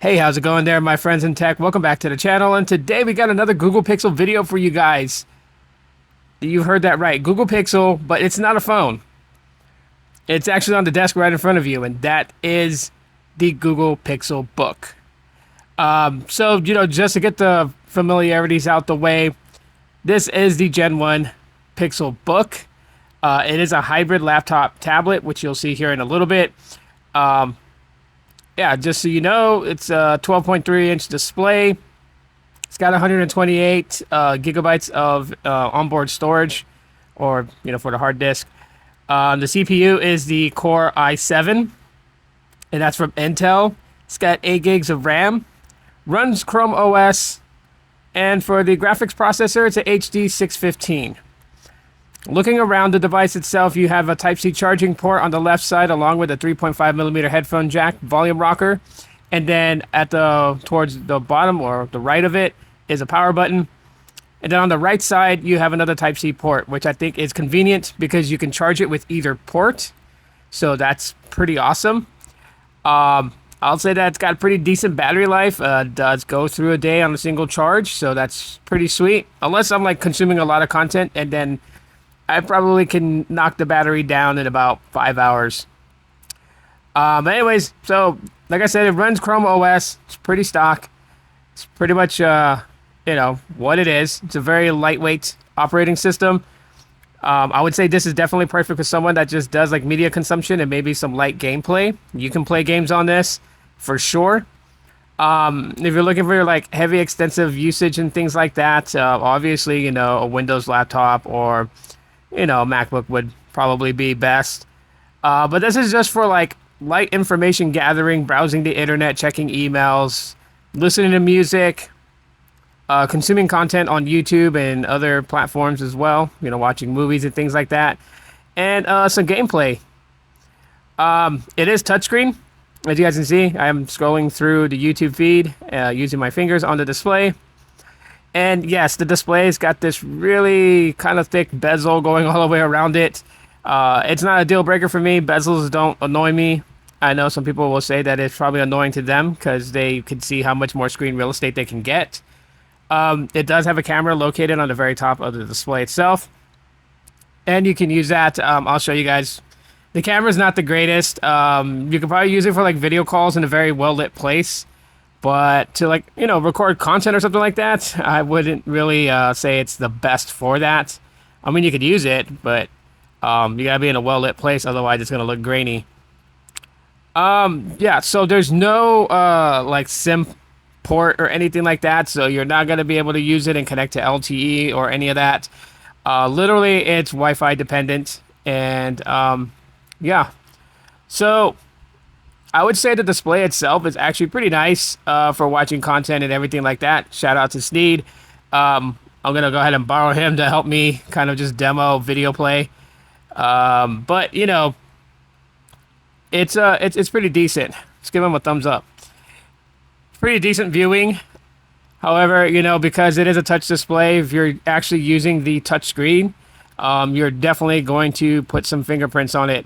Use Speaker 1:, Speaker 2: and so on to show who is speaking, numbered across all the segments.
Speaker 1: Hey, how's it going there, my friends in tech? Welcome back to the channel, and today we got another Google Pixel video for you guys. You heard that right, Google Pixel, but it's not a phone. It's actually on the desk right in front of you, and that is the Google Pixel Book. Just to get the familiarities out the way, this is the Gen 1 Pixel Book. It is a hybrid laptop tablet, which you'll see here in a little bit. Yeah, just so you know, it's a 12.3-inch display. It's got 128 gigabytes of onboard storage, or for the hard disk. The CPU is the Core i7, and that's from Intel. It's got 8 gigs of RAM, runs Chrome OS, and for the graphics processor, it's a HD 615. Looking around the device itself, you have a Type-C charging port on the left side, along with a 3.5mm headphone jack, volume rocker, and then towards the bottom or the right of it is a power button. And then on the right side, you have another Type-C port, which I think is convenient because you can charge it with either port. So that's pretty awesome. I'll say that it's got pretty decent battery life. Does go through a day on a single charge, so that's pretty sweet. Unless I'm consuming a lot of content, and then I probably can knock the battery down in about 5 hours. But anyways, so like I said, it runs Chrome OS. It's pretty stock. It's pretty much, what it is. It's a very lightweight operating system. I would say this is definitely perfect for someone that just does media consumption and maybe some light gameplay. You can play games on this for sure. If you're looking for heavy, extensive usage and things like that, obviously, a Windows laptop or MacBook would probably be best. But this is just for light information gathering, browsing the internet, checking emails, listening to music, consuming content on YouTube and other platforms as well, watching movies and things like that, and some gameplay. It is touchscreen. As you guys can see, I am scrolling through the YouTube feed using my fingers on the display. And yes, the display's got this really kind of thick bezel going all the way around it. It's not a deal breaker for me. Bezels don't annoy me. I know some people will say that it's probably annoying to them because they can see how much more screen real estate they can get. It does have a camera located on the very top of the display itself, and you can use that. I'll show you guys. The camera's not the greatest. You can probably use it for video calls in a very well-lit place. But to record content or something like that, I wouldn't really say it's the best for that. I mean, you could use it, but you gotta be in a well-lit place, otherwise it's gonna look grainy. Yeah, so there's no SIM port or anything like that, so you're not gonna be able to use it and connect to LTE or any of that. Literally, it's Wi-Fi dependent, and yeah. So I would say the display itself is actually pretty nice for watching content and everything like that. Shout out to Sneed. I'm going to go ahead and borrow him to help me kind of just demo video play. But, it's pretty decent. Let's give him a thumbs up. Pretty decent viewing. However, because it is a touch display, if you're actually using the touch screen, you're definitely going to put some fingerprints on it.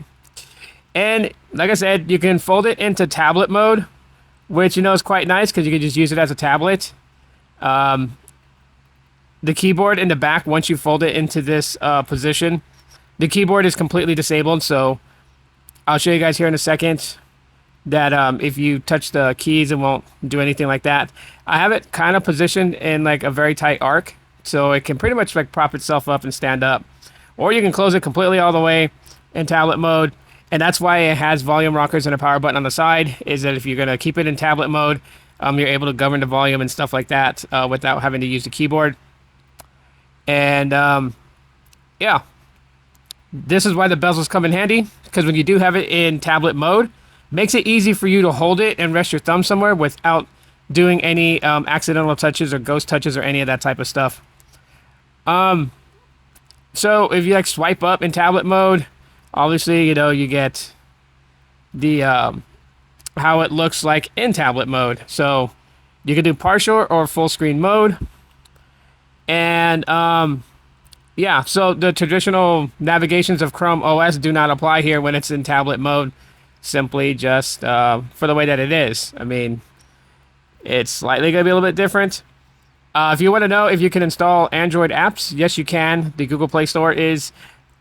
Speaker 1: And like I said, you can fold it into tablet mode, which is quite nice because you can just use it as a tablet. The keyboard in the back, once you fold it into this position, the keyboard is completely disabled. So I'll show you guys here in a second that if you touch the keys, it won't do anything like that. I have it kind of positioned in a very tight arc, so it can pretty much prop itself up and stand up. Or you can close it completely all the way in tablet mode. And that's why it has volume rockers and a power button on the side, is that if you're going to keep it in tablet mode, you're able to govern the volume and stuff like that without having to use the keyboard. And yeah, this is why the bezels come in handy, because when you do have it in tablet mode, makes it easy for you to hold it and rest your thumb somewhere without doing any accidental touches or ghost touches or any of that type of stuff. So if you swipe up in tablet mode, obviously, you get the how it looks like in tablet mode. So you can do partial or full screen mode. And yeah, so the traditional navigations of Chrome OS do not apply here when it's in tablet mode. Simply just for the way that it is. I mean, It's slightly going to be a little bit different. If you want to know if you can install Android apps, yes, you can. The Google Play Store is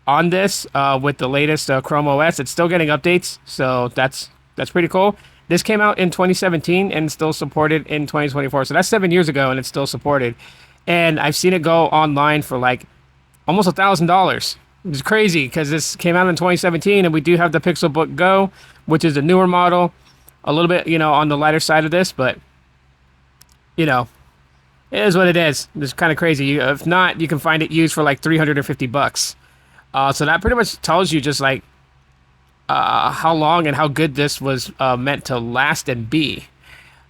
Speaker 1: on this with the latest Chrome OS. It's still getting updates, so that's pretty cool. This came out in 2017 and still supported in 2024. So that's 7 years ago, and it's still supported. And I've seen it go online for like almost $1,000. It's crazy because this came out in 2017, and we do have the Pixelbook Go, which is a newer model, a little bit, on the lighter side of this, but it is what it is. It's kind of crazy. If not, you can find it used for like $350. So that pretty much tells you just like how long and how good this was meant to last and be.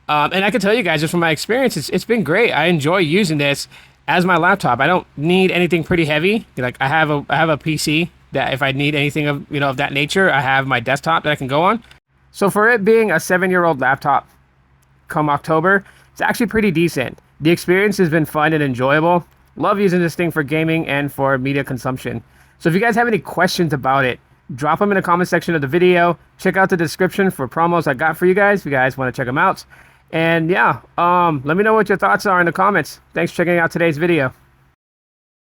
Speaker 1: And I can tell you guys just from my experience, it's been great. I enjoy using this as my laptop. I don't need anything pretty heavy. Like I have a PC that if I need anything of that nature, I have my desktop that I can go on. So for it being a 7-year-old laptop come October, it's actually pretty decent. The experience has been fun and enjoyable. Love using this thing for gaming and for media consumption. So if you guys have any questions about it, drop them in the comment section of the video. Check out the description for promos I got for you guys if you guys want to check them out. And yeah, let me know what your thoughts are in the comments. Thanks for checking out today's video.